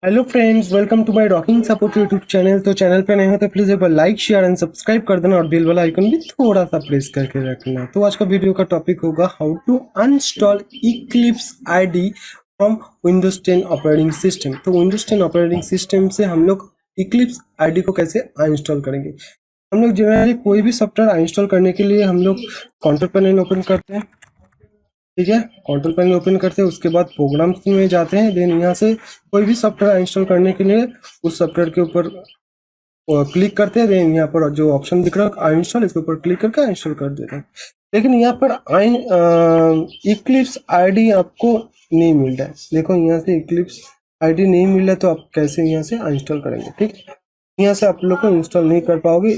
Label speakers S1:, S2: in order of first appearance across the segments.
S1: Hello friends, welcome to my rocking support YouTube channel. तो channel पे नए हो तो प्लीज़ एक बार लाइक शेयर एंड सब्सक्राइब कर देना और बेल वाला आइकन भी थोड़ा सा प्रेस करके रखना। तो आज का वीडियो का टॉपिक होगा how to uninstall Eclipse IDE from Windows 10 operating system. तो विंडोज 10 ऑपरेटिंग सिस्टम से हम लोग इक्लिप्स आईडी को कैसे अनइंस्टॉल करेंगे। हम लोग जनरली कोई भी सॉफ्टवेयर अनइंस्टॉल करने के लिए हम लोग कंट्रोल पैनल ओपन करते हैं, ठीक है। कंट्रोल पैनल ओपन करते हैं, उसके बाद प्रोग्राम्स में जाते हैं। देन यहाँ से कोई भी सॉफ्टवेयर इंस्टॉल करने के लिए उस सॉफ्टवेयर के ऊपर क्लिक करते हैं। देन यहाँ पर जो ऑप्शन दिख रहा है आई इंस्टॉल, इसके ऊपर क्लिक करके इंस्टॉल कर देते हैं। लेकिन यहाँ पर इक्लिप्स आईडी आपको नहीं मिल रहा है। देखो यहाँ से इक्लिप्स आईडी नहीं मिल रहा है, तो आप कैसे यहाँ से अनइंस्टॉल करेंगे। ठीक है, यहाँ से आप लोग को इंस्टॉल नहीं कर पाओगे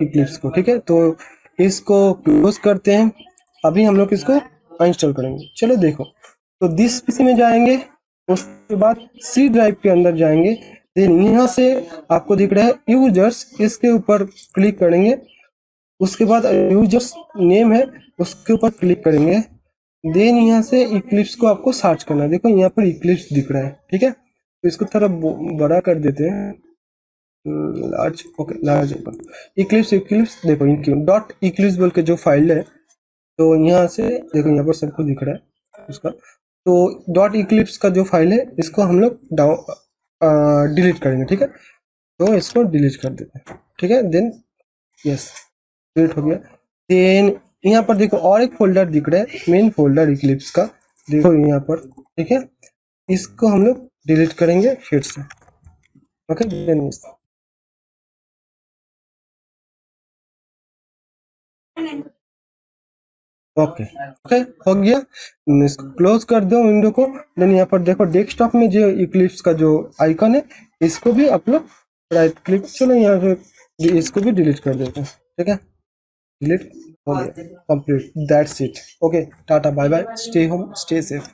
S1: इक्लिप्स को। ठीक है, तो इसको क्लोज करते हैं। अभी हम लोग इसको अनइंस्टॉल करेंगे। चलो देखो, तो दिस पीसी में जाएंगे, उसके बाद सी ड्राइव के अंदर जाएंगे। देन यहाँ से आपको दिख रहा है यूजर्स, इसके ऊपर क्लिक करेंगे। उसके बाद यूजर्स नेम है, उसके ऊपर क्लिक करेंगे। देन यहाँ से इक्लिप्स को आपको सर्च करना है। देखो यहाँ पर इक्लिप्स दिख रहा है, ठीक है। तो इसको थोड़ा बड़ा कर देते हैं, लार्ज। Okay, large Eclipse. देखो डॉट इक्लिप्स बोल के जो फाइल है, तो यहाँ से देखो यहाँ पर सबको दिख रहा है उसका। तो डॉट इक्लिप्स का जो फाइल है, इसको हम लोग डिलीट करेंगे। ठीक है, तो इसको डिलीट कर देते हैं। ठीक है, देन यस, डिलीट हो गया। देन यहाँ पर देखो और एक फोल्डर दिख रहा है, मेन फोल्डर इक्लिप्स का। देखो यहाँ पर, ठीक है, इसको हम लोग डिलीट करेंगे फिर से। ओके, देन ओके ओके हो गया। इसको क्लोज कर दो विंडो को। देन यहाँ पर देखो डेस्कटॉप में जो इक्लिप्स का जो आइकन है, इसको भी आप लोग राइट क्लिक, चलो यहाँ पे इसको भी डिलीट कर देते हैं। ठीक है, डिलीट हो गया, complete, that's it. Okay, tata bye bye, stay home, stay safe.